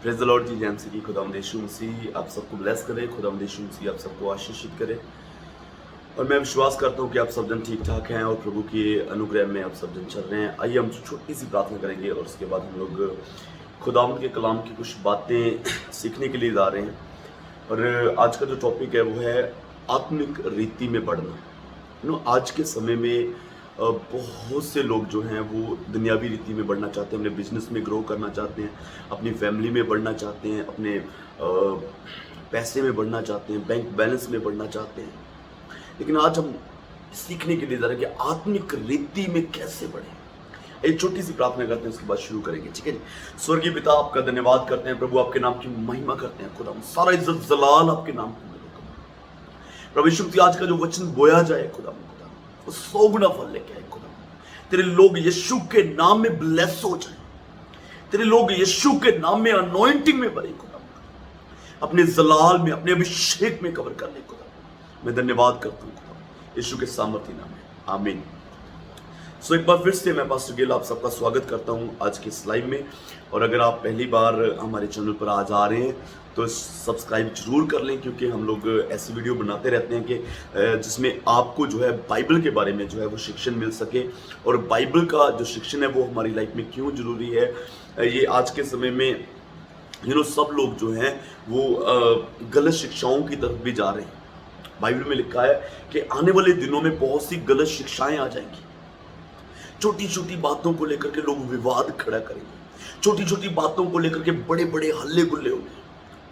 Praise the Lord ji, जैम की खुदावंद यीशु मसीह आप सबको ब्लेस करे, खुदावंद यीशु मसीह आप सबको आशीषित करे। और मैं विश्वास करता हूँ कि आप सब जन ठीक ठाक हैं और प्रभु के अनुग्रह में आप सब जन चल रहे हैं। आइए हम छोटी सी प्रार्थना करेंगे और उसके बाद हम लोग खुदावंद के कलाम की कुछ बातें सीखने के लिए जा रहे हैं। और आज का जो टॉपिक है वो है आत्मिक रीति में बढ़ना। आज के समय में बहुत से लोग जो हैं वो दुनियावी रीति में बढ़ना चाहते हैं, अपने बिजनेस में ग्रो करना चाहते हैं, अपनी फैमिली में बढ़ना चाहते हैं, अपने पैसे में बढ़ना चाहते हैं, बैंक बैलेंस में बढ़ना चाहते हैं। लेकिन आज हम सीखने के लिए जा रहे हैं कि आत्मिक रीति में कैसे बढ़े। एक छोटी सी प्रार्थना करते हैं, उसके बाद शुरू करेंगे, ठीक है जी। स्वर्गीय पिता, आपका धन्यवाद करते हैं प्रभु, आपके नाम की महिमा करते हैं खुदा, सारा इज्जत जलाल आपके नाम को मिले प्रभु यीशु मसीह। आज का जो वचन बोया जाए खुदा, वो 100 गुना फल लेके आए खुदा। तेरे लोग यीशु के नाम में ब्लेस हो जाए, तेरे लोग यीशु के नाम में अनॉइंटिंग में भरे खुदा, अपने जलाल में, अपने अभिषेक में कवर कर ले खुदा। मैं धन्यवाद करता हूँ खुदा यीशु के सामर्थी नाम में, आमीन। सो एक बार फिर से मैं पास्टर गिल आप सबका स्वागत करता हूँ आज के इस लाइव में। और अगर आप पहली बार हमारे चैनल पर आज आ रहे हैं तो सब्सक्राइब जरूर कर लें, क्योंकि हम लोग ऐसी वीडियो बनाते रहते हैं कि जिसमें आपको जो है बाइबल के बारे में जो है वो शिक्षण मिल सके। और बाइबल का जो शिक्षण है वो हमारी लाइफ में क्यों जरूरी है, ये आज के समय में सब लोग जो हैं वो गलत शिक्षाओं की तरफ भी जा रहे हैं। बाइबल में लिखा है कि आने वाले दिनों में बहुत सी गलत शिक्षाएं आ जाएंगी। छोटी छोटी बातों को लेकर के लोग विवाद खड़ा करेंगे, छोटी छोटी बातों को लेकर के बड़े बड़े हल्ले गुल्ले होंगे,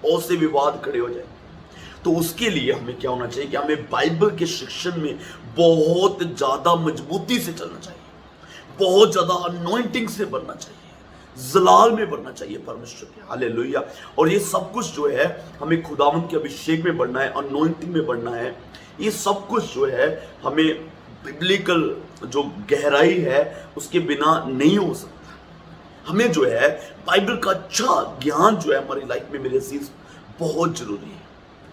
बहुत से विवाद खड़े हो जाएंगे। तो उसके लिए हमें क्या होना चाहिए कि हमें बाइबल के शिक्षण में बहुत ज्यादा मजबूती से चलना चाहिए, बहुत ज्यादा अनॉइंटिंग से बढ़ना चाहिए, जलाल में बढ़ना चाहिए परमेश्वर के। हालेलुया। और ये सब कुछ जो है हमें खुदावंद के अभिषेक में बढ़ना है, अनॉइंटिंग में बढ़ना है। ये सब कुछ जो है हमें बिब्लिकल जो गहराई है उसके बिना नहीं हो सकता। हमें जो है बाइबल का अच्छा ज्ञान जो है हमारी लाइफ में, मेरे अजीज, बहुत जरूरी है।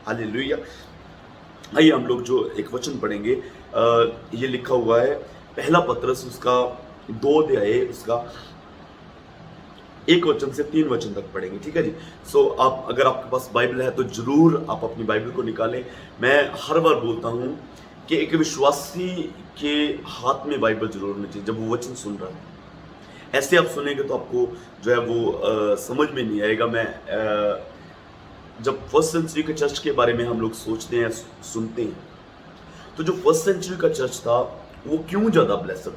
हालेलुया। आइए हम लोग जो एक वचन पढ़ेंगे, ये लिखा हुआ है पहला पत्रस उसका 2 अध्याय उसका 1 वचन से 3 वचन तक पढ़ेंगे, ठीक है जी। सो आप अगर आपके पास बाइबल है तो जरूर आप अपनी बाइबल को निकालें। मैं हर बार बोलता हूँ कि एक विश्वासी के हाथ में बाइबल जरूर होनी चाहिए जब वो वचन सुन रहा है। ऐसे आप सुनेंगे तो आपको जो है वो समझ में नहीं आएगा। मैं जब फर्स्ट सेंचुरी के चर्च के बारे में हम लोग सोचते हैं, सुनते हैं, तो जो फर्स्ट सेंचुरी का चर्च था वो क्यों ज़्यादा ब्लेस्ड था।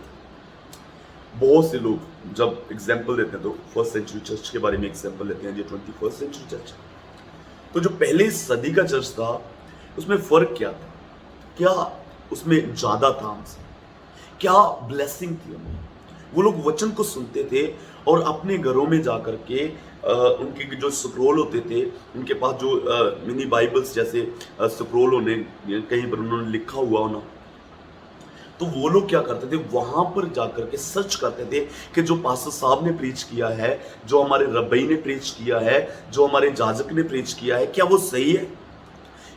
बहुत से लोग जब एग्जाम्पल देते हैं तो फर्स्ट सेंचुरी चर्च के बारे में एग्जाम्पल लेते हैं, जो 21st सेंचुरी चर्च है। तो जो पहले सदी का चर्च था उसमें फ़र्क क्या था, क्या उसमें ज़्यादा था हमसे, क्या ब्लेसिंग थी हमें। वो लोग वचन को सुनते थे और अपने घरों में जा कर के उनके जो स्क्रोल होते थे, उनके पास जो मिनी बाइबल्स जैसे स्क्रोल होने, कहीं पर उन्होंने लिखा हुआ होना, तो वो लोग क्या करते थे, वहां पर जाकर के सर्च करते थे कि जो पास्टर साहब ने प्रीच किया है, जो हमारे रब्बई ने प्रीच किया है, जो हमारे जाजक ने प्रीच किया है, क्या वो सही है,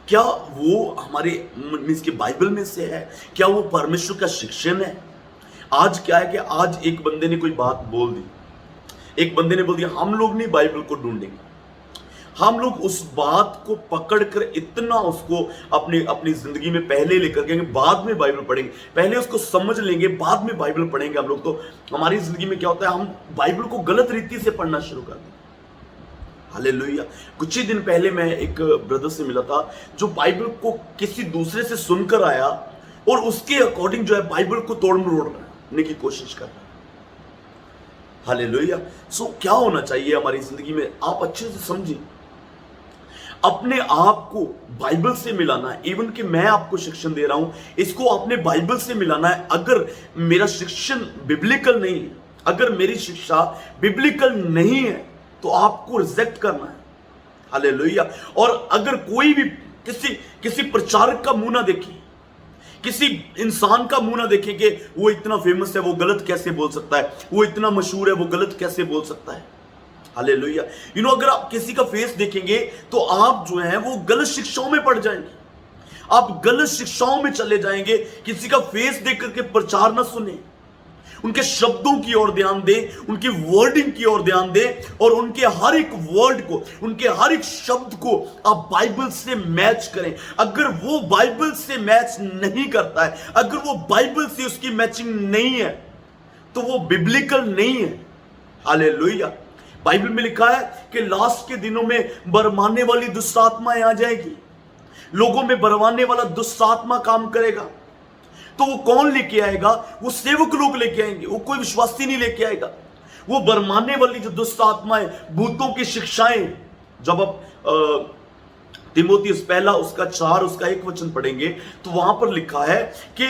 क्या वो हमारे मीन्स के बाइबल में से है, क्या वो परमेश्वर का शिक्षण है। आज क्या है कि आज एक बंदे ने कोई बात बोल दी, एक बंदे ने बोल दिया, हम लोग नहीं बाइबल को ढूंढेंगे, हम लोग उस बात को पकड़कर इतना उसको अपनी अपनी जिंदगी में पहले लेकर के बाद में बाइबल पढ़ेंगे, पहले उसको समझ लेंगे बाद में बाइबल पढ़ेंगे। हम लोग तो हमारी जिंदगी में क्या होता है, हम बाइबल को गलत रीति से पढ़ना शुरू कर दें। हालेलुया। कुछ ही दिन पहले मैं एक ब्रदर से मिला था जो बाइबल को किसी दूसरे से सुनकर आया और उसके अकॉर्डिंग जो है बाइबल को तोड़ मरोड़ने की कोशिश कर रहा है। हालेलुया। सो क्या होना चाहिए हमारी जिंदगी में, आप अच्छे से समझिए, अपने आप को बाइबल से मिलाना है। इवन कि मैं आपको शिक्षण दे रहा हूं, इसको अपने बाइबल से मिलाना है। अगर मेरा शिक्षण बिब्लिकल नहीं है, अगर मेरी शिक्षा बिब्लिकल नहीं है तो आपको रिजेक्ट करना है। हालेलुया। और अगर कोई भी किसी प्रचारक का मुंह ना देखे, किसी इंसान का मुंह ना देखे कि वो इतना फेमस है, वो गलत कैसे बोल सकता है, वो इतना मशहूर है, वो गलत कैसे बोल सकता है। हालेलुया। अगर आप किसी का फेस देखेंगे तो आप जो है वो गलत शिक्षाओं में पड़ जाएंगे, आप गलत शिक्षाओं में चले जाएंगे। किसी का फेस देख करके प्रचार ना सुने, उनके शब्दों की ओर ध्यान दें, उनकी वर्डिंग की ओर ध्यान दें और उनके हर एक वर्ड को, उनके हर एक शब्द को आप बाइबल से मैच करें। अगर वो बाइबल से मैच नहीं करता है, अगर वो बाइबल से उसकी मैचिंग नहीं है, तो वो बिब्लिकल नहीं है। हालेलुया। बाइबल में लिखा है कि लास्ट के दिनों में बरमाने वाली दुष्ट आत्माएं आ जाएगी, लोगों में बरमाने वाला दुष्ट आत्मा काम करेगा। तो वो कौन लेके आएगा? वो सेवक लोग लेके आएंगे, वो कोई विश्वासी नहीं लेके आएगा। वो बरमाने वाली जो दुष्ट आत्माएं, भूतों की शिक्षाएं, जब आप तिमोथियुस पहला उसका 4 उसका 1 वचन पढ़ेंगे तो वहां पर लिखा है कि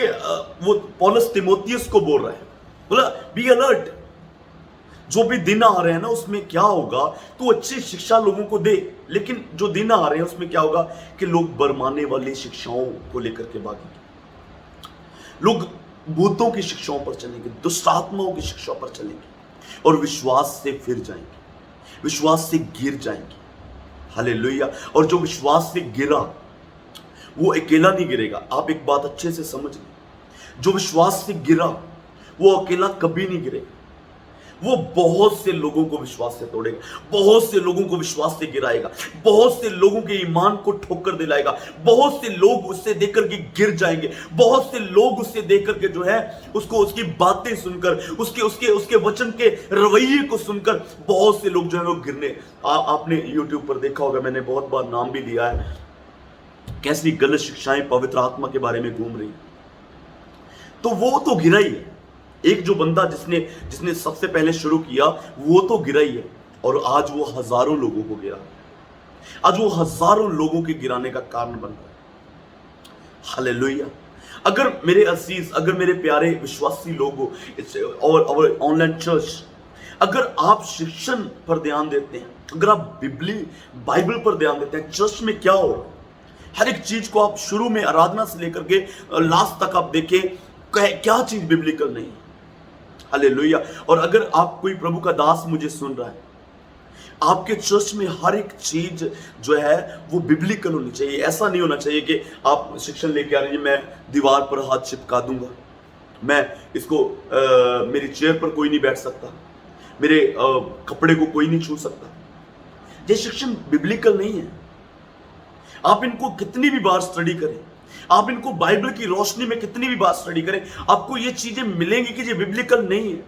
वो पौलुस तिमोथियुस को बोल रहा है, बोला बी अलर्ट, जो भी दिन आ रहे हैं ना उसमें क्या होगा, तो अच्छी शिक्षा लोगों को दे, लेकिन जो दिन आ रहे हैं उसमें क्या होगा कि लोग बरमाने वाली शिक्षाओं को लेकर के भागेंगे, लोग भूतों की शिक्षाओं पर चलेंगे, दुष्ट आत्माओं की शिक्षा पर चलेंगे और विश्वास से फिर जाएंगे, विश्वास से गिर जाएंगे। हालेलुया। और जो विश्वास से गिरा वो अकेला नहीं गिरेगा। आप एक बात अच्छे से समझ लें, जो विश्वास से गिरा वो अकेला कभी नहीं गिरेगा। वो बहुत से लोगों को विश्वास से तोड़ेगा, बहुत से लोगों को विश्वास से गिराएगा, बहुत से लोगों के ईमान को ठोकर दिलाएगा, बहुत से लोग उससे देखकर के गिर जाएंगे, बहुत से लोग उससे देखकर के जो है उसको, उसकी बातें सुनकर, उसके उसके उसके वचन के रवैये को सुनकर बहुत से लोग जो है वो गिरने। आपने YouTube पर देखा होगा, मैंने बहुत बार नाम भी लिया है, कैसी गलत शिक्षाएं पवित्र आत्मा के बारे में घूम रही, तो वो तो गिरा ही है। एक जो बंदा जिसने सबसे पहले शुरू किया वो तो गिरा ही है, और आज वो हजारों लोगों को गिरा, आज वो हजारों लोगों के गिराने का कारण बन रहा है। हालेलुया। अगर मेरे अजीज, अगर मेरे प्यारे विश्वासी लोगों और ऑनलाइन चर्च, अगर आप शिक्षण पर ध्यान देते हैं, अगर आप बाइबल पर ध्यान देते हैं, चर्च में क्या हो रहा है, हर एक चीज को आप शुरू में आराधना से लेकर के लास्ट तक आप देखें, क्या चीज बिब्लिकल नहीं है। हालेलुया। और अगर आप कोई प्रभु का दास मुझे सुन रहा है, आपके चर्च में हर एक चीज जो है वो बिब्लिकल होनी चाहिए। ऐसा नहीं होना चाहिए कि आप शिक्षण लेके आ रहे हैं, मैं दीवार पर हाथ चिपका दूंगा, मैं इसको मेरी चेयर पर कोई नहीं बैठ सकता, मेरे कपड़े को कोई नहीं छू सकता। ये शिक्षण बिब्लिकल नहीं है। आप इनको कितनी भी बार स्टडी करें, आप इनको बाइबल की रोशनी में कितनी भी बात स्टडी करें, आपको ये चीजें मिलेंगी कि ये बिब्लिकल नहीं है,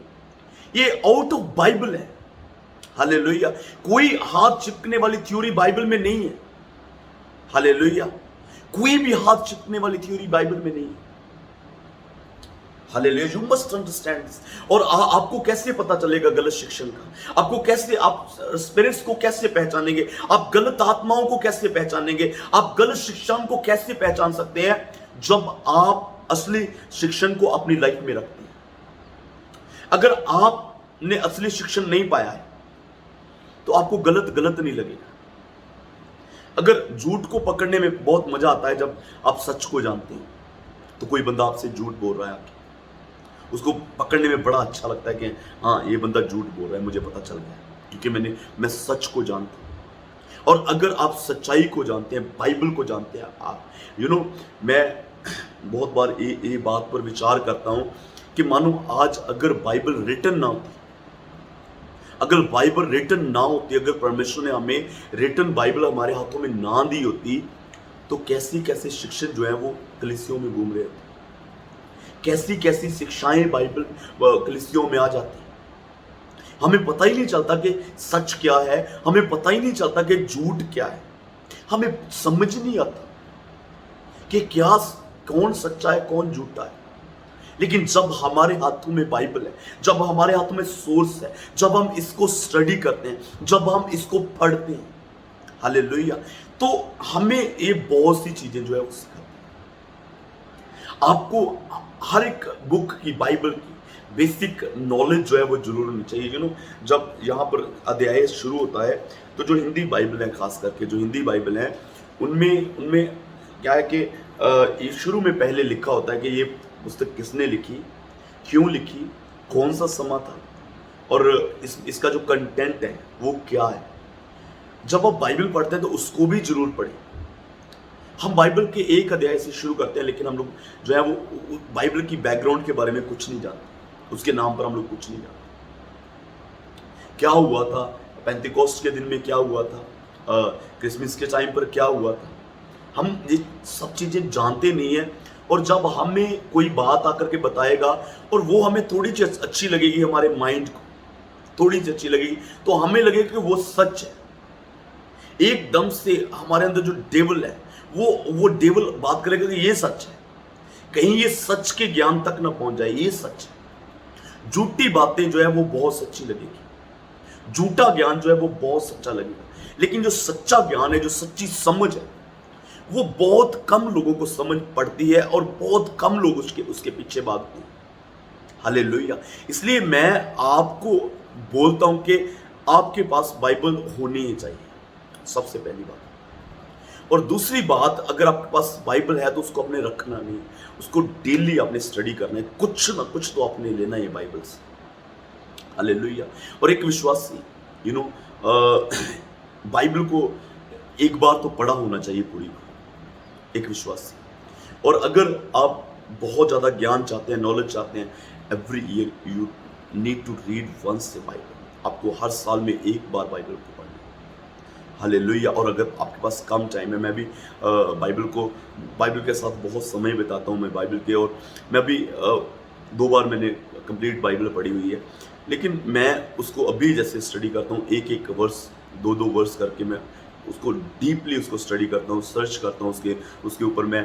ये आउट ऑफ बाइबल है। हालेलुया। कोई हाथ चिपकने वाली थ्योरी बाइबल में नहीं है। हालेलुया। कोई भी हाथ चिपकने वाली थ्योरी बाइबल में नहीं है। Hallelujah. You must understand this. और आपको कैसे पता चलेगा गलत शिक्षण का? आपको कैसे, आप स्पिरिट्स को कैसे पहचानेंगे? आप गलत आत्माओं को कैसे पहचानेंगे? आप गलत शिक्षण को कैसे पहचान सकते हैं? जब आप असली शिक्षण को अपनी लाइफ में रखते हैं। अगर आपने असली शिक्षण नहीं पाया है तो आपको गलत नहीं लगेगा। अगर झूठ को पकड़ने में बहुत मजा आता है जब आप सच को जानते हैं, तो कोई बंदा आपसे झूठ बोल रहा है, आपके उसको पकड़ने में बड़ा अच्छा लगता है कि हाँ ये बंदा झूठ बोल रहा है, मुझे पता चल गया, क्योंकि मैं सच को जानता हूँ। और अगर आप सच्चाई को जानते हैं, बाइबल को जानते हैं, आप मैं बहुत बार ये बात पर विचार करता हूँ कि मानो आज अगर बाइबल रिटन ना होती, अगर बाइबल रिटन ना होती, अगर परमेश्वर ने हमें रिटन बाइबल हमारे हाथों में ना दी होती, तो कैसी कैसे शिक्षण जो है वो कलीसियों में घूम रहे होते, कैसी कैसी शिक्षाएं बाइबल कलीसियों में आ जाती। हमें पता ही नहीं चलता कि सच क्या है, हमें पता ही नहीं चलता कि झूठ क्या है, हमें समझ नहीं आता कि क्या, कौन सच्चा है कौन झूठा है। लेकिन जब हमारे हाथों में बाइबल है, जब हमारे हाथों में सोर्स है, जब हम इसको स्टडी करते हैं, जब हम इसको पढ़ते हैं, हालेलुया, तो हमें ये बहुत सी चीजें जो है वो सिखाती है। आपको हर एक बुक की, बाइबल की बेसिक नॉलेज जो है वो जरूर होनी चाहिए। जब यहाँ पर अध्याय शुरू होता है तो जो हिंदी बाइबल है, खास करके जो हिंदी बाइबल है, उनमें क्या है कि ये शुरू में पहले लिखा होता है कि ये पुस्तक किसने लिखी, क्यों लिखी, कौन सा समा था, और इसका जो कंटेंट है वो क्या है। जब आप बाइबल पढ़ते हैं तो उसको भी जरूर पढ़ें। हम बाइबल के एक अध्याय से शुरू करते हैं, लेकिन हम लोग जो है वो बाइबल की बैकग्राउंड के बारे में कुछ नहीं जानते। उसके नाम पर हम लोग कुछ नहीं जानते। क्या हुआ था पेंटिकोस्ट के दिन में, क्या हुआ था क्रिसमस के टाइम पर, क्या हुआ था, हम ये सब चीजें जानते नहीं है। और जब हमें कोई बात आकर के बताएगा और वो हमें थोड़ी सी अच्छी लगेगी, हमारे माइंड को थोड़ी सी अच्छी लगेगी, तो हमें लगेगा कि वो सच है। एकदम से हमारे अंदर जो डेविल है, वो डेविल बात करेगा कि ये सच है, कहीं ये सच के ज्ञान तक ना पहुंच जाए, ये सच है। झूठी बातें जो है वो बहुत सच्ची लगेगी, झूठा ज्ञान जो है वो बहुत सच्चा लगेगा, लेकिन जो सच्चा ज्ञान है, जो सच्ची समझ है, वो बहुत कम लोगों को समझ पड़ती है और बहुत कम लोग उसके पीछे भागते हैं। हालेलुया। इसलिए मैं आपको बोलता हूं कि आपके पास बाइबल होनी ही चाहिए, सबसे पहली बात। और दूसरी बात, अगर आपके पास बाइबल है तो उसको अपने रखना नहीं, उसको डेली आपने स्टडी करना है, कुछ ना कुछ तो आपने लेना है बाइबल से। हालेलुया। और एक विश्वासी बाइबल को एक बार तो पढ़ा होना चाहिए पूरी, एक विश्वासी। और अगर आप बहुत ज्यादा ज्ञान चाहते हैं, नॉलेज चाहते हैं, every year you need to read once the Bible. आपको हर साल में एक बार बाइबल को पढ़ना है। हालेलुया। और अगर आपके पास कम टाइम है, मैं भी बाइबल के साथ बहुत समय बिताता हूँ मैं बाइबल के, और मैं भी 2 बार मैंने कंप्लीट बाइबल पढ़ी हुई है, लेकिन मैं उसको अभी जैसे स्टडी करता हूँ, एक एक वर्स, 2-2 वर्स करके मैं उसको डीपली उसको स्टडी करता हूँ, सर्च करता हूँ, उसके ऊपर मैं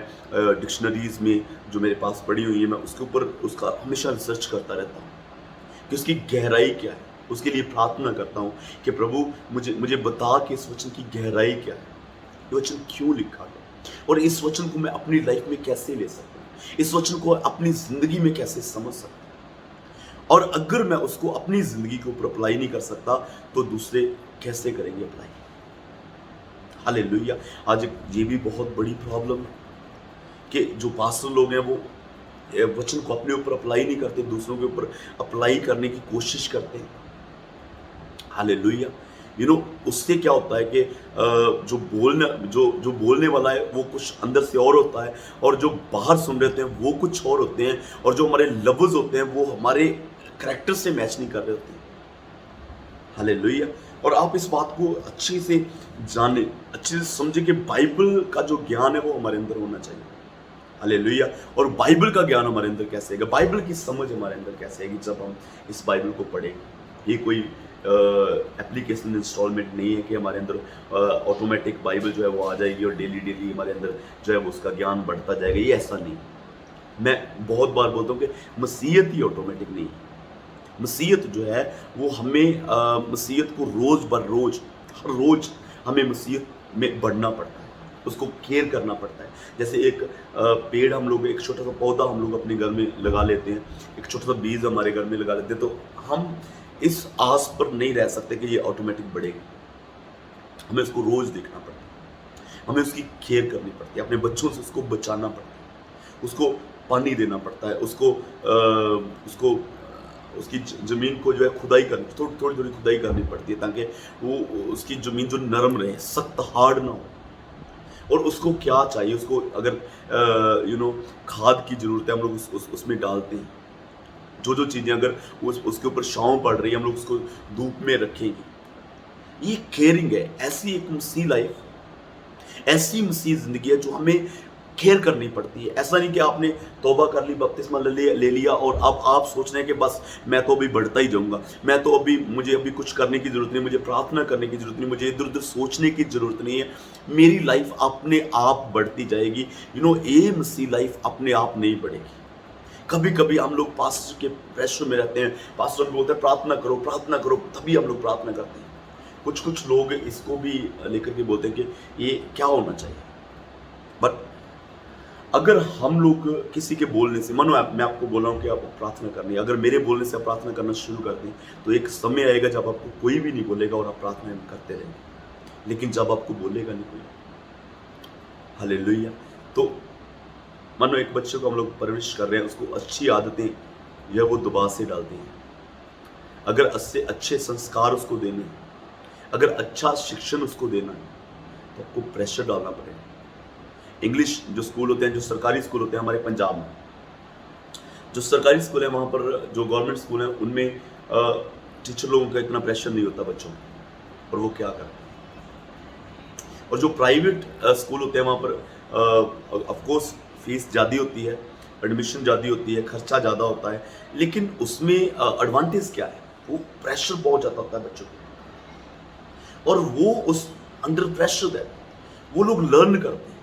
डिक्शनरीज में जो मेरे पास पढ़ी हुई है, मैं उसके ऊपर उसका हमेशा रिसर्च करता रहता हूँ कि उसकी गहराई क्या है। उसके लिए प्रार्थना करता हूँ कि प्रभु मुझे बता कि इस वचन की गहराई क्या है, ये वचन क्यों लिखा गया, और इस वचन को मैं अपनी लाइफ में कैसे ले सकता हूँ, इस वचन को अपनी जिंदगी में कैसे समझ सकता हूँ। और अगर मैं उसको अपनी जिंदगी के ऊपर अप्लाई नहीं कर सकता तो दूसरे कैसे करेंगे अप्लाई। हालेलुया। आज ये भी बहुत बड़ी प्रॉब्लम है कि जो पास्टर लोग हैं वो वचन को अपने ऊपर अप्लाई नहीं करते, दूसरों के ऊपर अप्लाई करने की कोशिश करते हैं। हालेलुया। उससे क्या होता है कि जो बोलने वाला है वो कुछ अंदर से और होता है, और जो बाहर सुन रहे होते हैं वो कुछ और होते हैं, और जो हमारे लफ्ज होते हैं वो हमारे करैक्टर से मैच नहीं कर रहे होते हैं। हालेलुया। और आप इस बात को अच्छे से जाने, अच्छे से समझे कि बाइबल का जो ज्ञान है वो हमारे अंदर होना चाहिए। हालेलुया। और बाइबल का ज्ञान हमारे अंदर कैसे आएगा, बाइबल की समझ हमारे अंदर कैसे आएगी, जब हम इस बाइबल को पढ़ेंगे। ये कोई एप्लीकेशन इंस्टॉलमेंट नहीं है कि हमारे अंदर ऑटोमेटिक बाइबल जो है वो आ जाएगी और डेली डेली हमारे अंदर जो है वो उसका ज्ञान बढ़ता जाएगा, ये ऐसा नहीं। मैं बहुत बार बोलता हूँ कि मसीहत ही ऑटोमेटिक नहीं है। मसीहत जो है वो हमें मसीहत को रोज बर रोज, हर रोज हमें मसीहत में बढ़ना पड़ता है, उसको केयर करना पड़ता है। जैसे एक पेड़ हम लोग, एक छोटा सा पौधा हम लोग अपने घर में लगा लेते हैं, एक छोटा सा बीज हमारे घर में लगा लेते हैं, तो हम इस आस पर नहीं रह सकते कि ये ऑटोमेटिक बढ़ेगा। हमें उसको रोज देखना पड़ता है, हमें उसकी केयर करनी पड़ती है, अपने बच्चों से उसको बचाना पड़ता है, उसको पानी देना पड़ता है, उसको उसकी जमीन को जो है खुदाई करनी, थोड़ी थोड़ी खुदाई करनी पड़ती है, ताकि वो उसकी जमीन जो नरम रहे, सख्त हार्ड ना हो। और उसको क्या चाहिए, उसको अगर खाद की जरूरत है, हम लोग उसमें डालते हैं। जो चीजें अगर उसके ऊपर छांव पड़ रही है, हम लोग उसको धूप में रखेंगे। ये केयरिंग है। ऐसी एक मसीह लाइफ, ऐसी मसीह जिंदगी है जो हमें केयर करनी पड़ती है। ऐसा नहीं कि आपने तौबा कर ली, बपतिस्मा ले लिया और अब आप सोच रहे हैं कि बस मैं तो अभी बढ़ता ही जाऊंगा, मुझे अभी कुछ करने की जरूरत नहीं, मुझे प्रार्थना करने की जरूरत नहीं, मुझे इधर उधर सोचने की जरूरत नहीं है, मेरी लाइफ अपने आप बढ़ती जाएगी। ये मसीह लाइफ अपने आप नहीं बढ़ेगी। कभी कभी हम लोग पास्टर के प्रेशर में रहते हैं, पास्टर बोलते हैं प्रार्थना करो, तभी हम लोग प्रार्थना करते हैं। कुछ लोग इसको भी लेकर के बोलते हैं कि ये क्या होना चाहिए। बट अगर हम लोग किसी के बोलने से, मानो मैं आपको बोल रहा हूँ कि आप प्रार्थना करनी है, अगर मेरे बोलने से आप प्रार्थना करना शुरू कर दें तो एक समय आएगा जब आपको कोई भी नहीं बोलेगा और आप प्रार्थना करते रहेंगे। लेकिन जब आपको बोलेगा नहीं कोई, हालेलुया, तो मानो एक बच्चे को हम लोग परवरिश कर रहे हैं, उसको अच्छी आदतें या वो दबा से डालते हैं। अगर अच्छे संस्कार उसको देने, अगर अच्छा शिक्षण उसको देना है तो आपको प्रेशर डालना पड़ेगा। इंग्लिश जो स्कूल होते हैं, जो सरकारी स्कूल होते हैं हमारे पंजाब में, जो सरकारी स्कूल है वहाँ पर, जो गवर्नमेंट स्कूल है उनमें टीचर लोगों का इतना प्रेशर नहीं होता बच्चों पर, और वो क्या करते हैं। और जो प्राइवेट स्कूल होते हैं वहाँ पर ऑफ कोर्स फीस ज़्यादा होती है, एडमिशन ज़्यादा होती है, खर्चा ज़्यादा होता है, लेकिन उसमें एडवांटेज क्या है, वो प्रेशर बहुत ज़्यादा होता है बच्चों को, और वो उस अंडर प्रेशर है वो लोग लर्न करते हैं,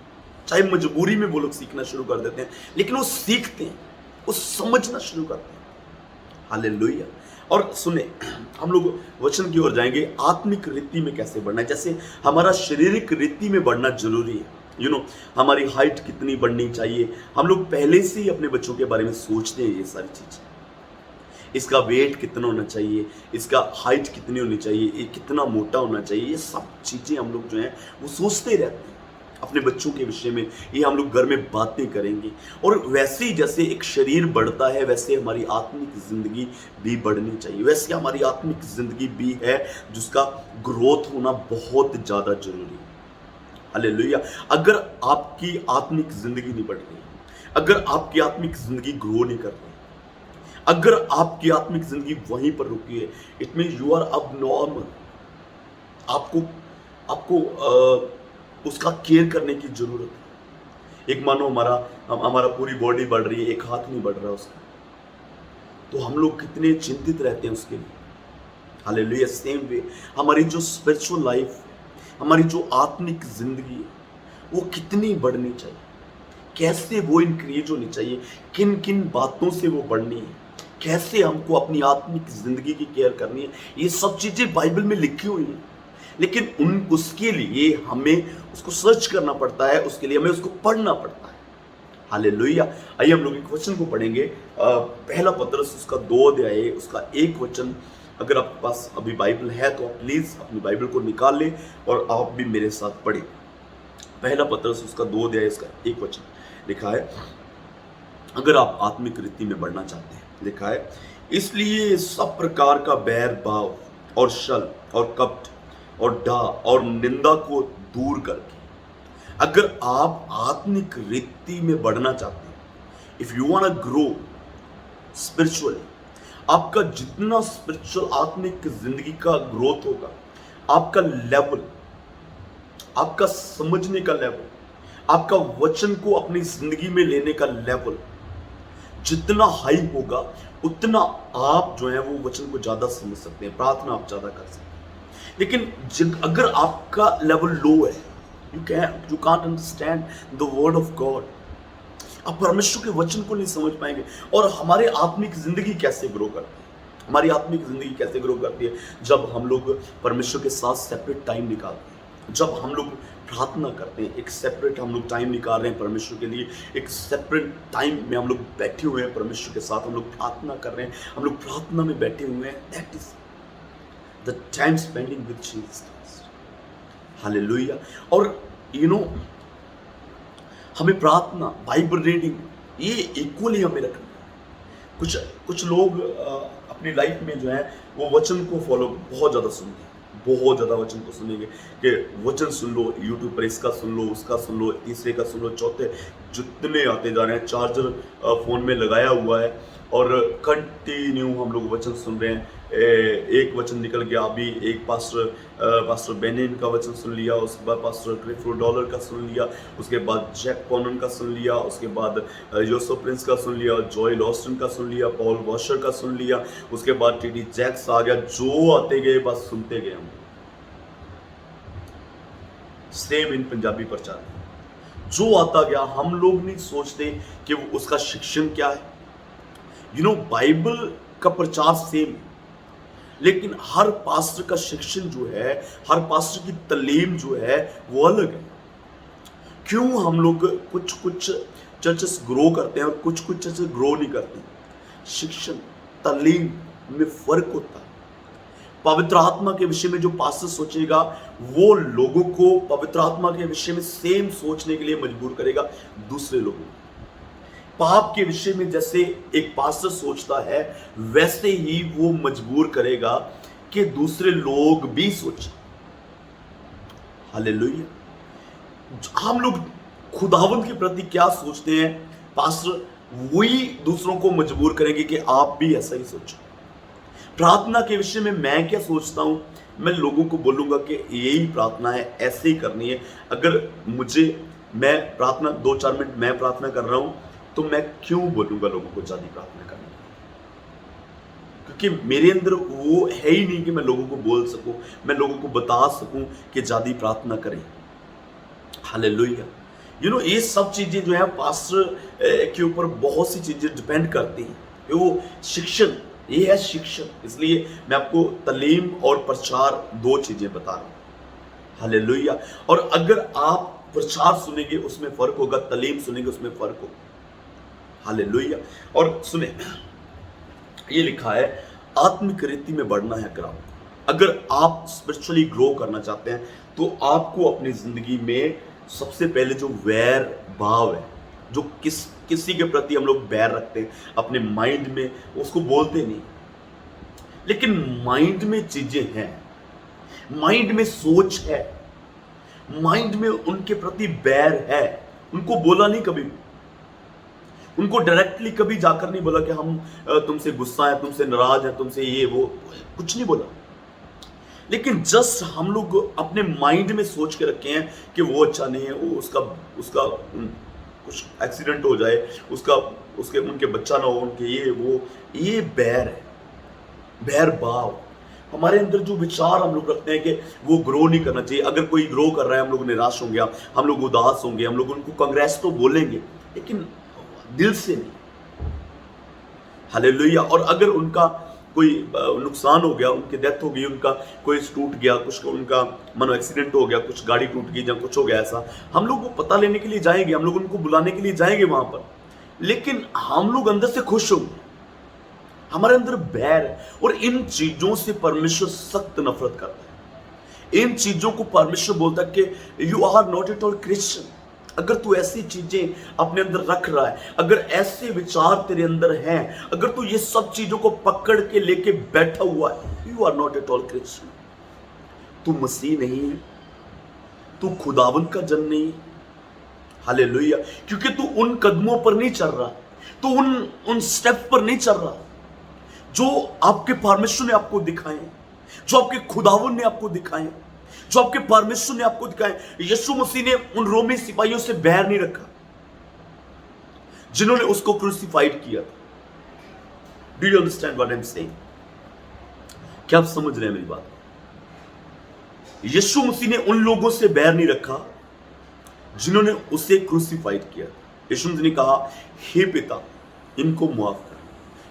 चाहे मजबूरी में वो लोग सीखना शुरू कर देते हैं, लेकिन वो सीखते हैं, वो समझना शुरू करते हैं। हालेलुया। और सुने, हम लोग वचन की ओर जाएंगे, आत्मिक रीति में कैसे बढ़ना है। जैसे हमारा शारीरिक रीति में बढ़ना जरूरी है, हमारी हाइट कितनी बढ़नी चाहिए, हम लोग पहले से ही अपने बच्चों के बारे में सोचते हैं ये सारी चीजें। इसका वेट कितना होना चाहिए, इसका हाइट कितनी होनी चाहिए, ये कितना मोटा होना चाहिए, ये सब चीजें हम लोग जो है वो सोचते रहते हैं अपने बच्चों के विषय में। ये हम लोग घर में बातें करेंगे, और वैसे ही जैसे एक शरीर बढ़ता है वैसे हमारी आत्मिक जिंदगी भी बढ़नी चाहिए, वैसे हमारी आत्मिक जिंदगी भी है जिसका ग्रोथ होना बहुत ज्यादा जरूरी है। हालेलुया। अगर आपकी आत्मिक जिंदगी नहीं बढ़ रही, अगर आपकी आत्मिक जिंदगी ग्रो नहीं कर रही, अगर आपकी आत्मिक जिंदगी वहीं पर रुकी है, इट मीन यू आर अब नॉर्मल। आपको आपको उसका केयर करने की जरूरत है। एक मानो हमारा पूरी बॉडी बढ़ रही है, एक हाथ नहीं बढ़ रहा उसका, तो हम लोग कितने चिंतित रहते हैं उसके लिए। हालेलुया। सेम वे हमारी जो स्पिरिचुअल लाइफ है, हमारी जो आत्मिक जिंदगी है, वो कितनी बढ़नी चाहिए, कैसे वो इंक्रीज होनी चाहिए, किन किन बातों से वो बढ़नी है, कैसे हमको अपनी आत्मिक जिंदगी की केयर करनी है, ये सब चीजें बाइबल में लिखी हुई हैं। लेकिन उसके लिए हमें उसको सर्च करना पड़ता है, उसके लिए हमें उसको पढ़ना पड़ता है। हालेलुया। आइए हम लोग एक वचन को पढ़ेंगे, पहला पतरस उसका 2 अध्याय उसका 1 वचन। अगर आपके पास अभी बाइबल है तो आप प्लीज अपनी बाइबल को निकाल ले और आप भी मेरे साथ पढ़े। पहला पतरस उसका 2 अध्याय उसका 1 वचन लिखा है, अगर आप आत्मिक रीति में बढ़ना चाहते हैं। लिखा है, इसलिए सब प्रकार का बैर भाव और छल और कपट और डाह और निंदा को दूर करके, अगर आप आत्मिक रीति में बढ़ना चाहते हैं, if you want to grow spiritually, आपका जितना स्पिरिचुअल आत्मिक जिंदगी का ग्रोथ होगा, आपका लेवल, आपका समझने का लेवल, आपका वचन को अपनी जिंदगी में लेने का लेवल जितना हाई होगा, उतना आप जो है वो वचन को ज्यादा समझ सकते हैं, प्रार्थना आप ज्यादा कर सकते हैं। लेकिन अगर आपका लेवल लो है, you can't understand the word of God, आप परमेश्वर के वचन को नहीं समझ पाएंगे। और हमारे आत्मिक जिंदगी कैसे ग्रो करती है, हमारी आत्मिक जिंदगी कैसे ग्रो करती है, जब हम लोग परमेश्वर के साथ सेपरेट टाइम निकालते हैं, जब हम लोग प्रार्थना करते हैं, एक सेपरेट हम लोग टाइम निकाल रहे हैं परमेश्वर के लिए, एक सेपरेट टाइम में हम लोग बैठे हुए हैं परमेश्वर के साथ, हम लोग प्रार्थना कर रहे हैं, हम लोग प्रार्थना में बैठे हुए हैं, that is the time spending with Jesus Christ. Hallelujah. और हमें प्रार्थना, बाइबल रीडिंग, ये इक्वली हमें रखना है। कुछ लोग अपनी लाइफ में जो है वो वचन को फॉलो बहुत ज़्यादा सुनते हैं, बहुत ज़्यादा वचन को सुनेंगे कि वचन सुन लो, यूट्यूब पर इसका सुन लो, उसका सुन लो, तीसरे का सुन लो, चौथे, जितने आते जा रहे हैं, चार्जर फ़ोन में लगाया हुआ है और कंटिन्यू हम लोग वचन सुन रहे हैं। एक वचन निकल गया अभी, एक पास्टर बेनिन का वचन सुन लिया, उसके बाद पास्टर क्रिफो डॉलर का सुन लिया, उसके बाद जैक कॉनन का सुन लिया, उसके बाद योसेफ प्रिंस का सुन लिया, जॉयल ऑस्टिन का सुन लिया, पॉल वॉशर का सुन लिया, उसके बाद टीडी जैक्स आ गया, जो आते गए बस सुनते गए हम। सेम इन पंजाबी प्रचार, जो आता गया, हम लोग नहीं सोचते कि उसका शिक्षण क्या है। बाइबल का प्रचार सेम है, लेकिन हर पास्टर का शिक्षण जो है, हर पास्टर की तालीम जो है वो अलग है। क्यों हम लोग कुछ चर्चेस ग्रो करते हैं और कुछ चर्चेस ग्रो नहीं करते? शिक्षण, तालीम में फर्क होता है। पवित्र आत्मा के विषय में जो पास्टर सोचेगा, वो लोगों को पवित्र आत्मा के विषय में सेम सोचने के लिए मजबूर करेगा दूसरे लोगों को। पाप के विषय में जैसे एक पास्टर सोचता है, वैसे ही वो मजबूर करेगा कि दूसरे लोग भी सोचें। हालेलुया। हम लोग खुदावंत के प्रति क्या सोचते हैं? पास्टर वही दूसरों को मजबूर करेंगे कि आप भी ऐसा ही सोचो। प्रार्थना के विषय में मैं क्या सोचता हूं, मैं लोगों को बोलूंगा कि यही प्रार्थना है, ऐसे ही करनी है। अगर मैं प्रार्थना 2-4 मिनट मैं प्रार्थना कर रहा हूं, तो मैं क्यों बोलूंगा लोगों को ज्यादा प्रार्थना करने, क्योंकि मेरे अंदर वो है ही नहीं कि मैं लोगों को बोल सकूं, मैं लोगों को बता सकूं कि ज्यादा प्रार्थना करें। हालेलुया। ये सब चीजें जो है पास्टर के ऊपर बहुत सी चीजें डिपेंड करती हैं। वो शिक्षण, ये है शिक्षण। इसलिए मैं आपको तालीम और प्रचार 2 चीजें बता रहा हूं। हालेलुया। और अगर आप प्रचार सुनेंगे उसमें फर्क होगा, तालीम सुनेंगे उसमें फर्क होगा। हालेलुया। और सुने, ये लिखा है आत्मिक रीति में बढ़ना है। अगर आप स्पिरिचुअली ग्रो करना चाहते हैं तो आपको अपनी जिंदगी में सबसे पहले जो वैर भाव है, जो किसी के प्रति हम लोग बैर रखते हैं अपने माइंड में, उसको बोलते नहीं, लेकिन माइंड में चीजें हैं, माइंड में सोच है, माइंड में उनके प्रति बैर है, उनको बोला नहीं कभी भी, उनको डायरेक्टली कभी जाकर नहीं बोला कि हम तुमसे गुस्सा है, तुमसे नाराज है, तुमसे ये वो, कुछ नहीं बोला। लेकिन जस्ट हम लोग अपने माइंड में सोच के रखे हैं कि वो अच्छा नहीं है, वो उसका कुछ एक्सीडेंट हो जाए, उनके बच्चा ना हो, उनके ये बैर है, बैर भाव। हमारे अंदर जो विचार हम लोग रखते हैं कि वो ग्रो नहीं करना चाहिए। अगर कोई ग्रो कर रहा है, हम लोग निराश होंगे, हम लोग उदास होंगे, हम लोग उनको कांग्रेस तो बोलेंगे, लेकिन दिल से नहीं। हालेलुया। और अगर उनका कोई नुकसान हो गया, उनकी डेथ हो गई, उनका कोई टूट गया, कुछ उनका मानो एक्सीडेंट हो गया, कुछ गाड़ी टूट गई या कुछ हो गया ऐसा, हम लोग वो पता लेने के लिए जाएंगे, हम लोग उनको बुलाने के लिए जाएंगे वहां पर, लेकिन हम लोग अंदर से खुश होंगे, हमारे अंदर बैर है। और इन चीजों से परमेश्वर सख्त नफरत करता है। इन चीजों को परमेश्वर बोलता है कि you are not at all Christian. अगर तू ऐसी चीजें अपने अंदर रख रहा है, अगर ऐसे विचार तेरे अंदर हैं, अगर तू ये सब चीजों को पकड़ के लेके बैठा हुआ है, you are not at all Christian. तू मसीह नहीं है, तू खुदावंद का जन नहीं है। हालेलुया। क्योंकि तू उन कदमों पर नहीं चल रहा, तू उन स्टेप पर नहीं चल रहा जो आपके परमेश्वर ने आपको दिखाए, जो आपके खुदावंद ने आपको दिखाए, जो आपके परमेश्वर ने आपको दिखाए। यीशु मसीह ने उन रोमी सिपाहियों से बैर नहीं रखा जिन्होंने उसको क्रूसिफाइड किया था। Do you understand what I am saying? क्या आप समझ रहे हैं मेरी बात? यीशु मसीह ने उन लोगों से बैर नहीं रखा जिन्होंने उसे क्रूसिफाइड किया। यीशु मसीह ने कहा, हे पिता, इनको माफ कर,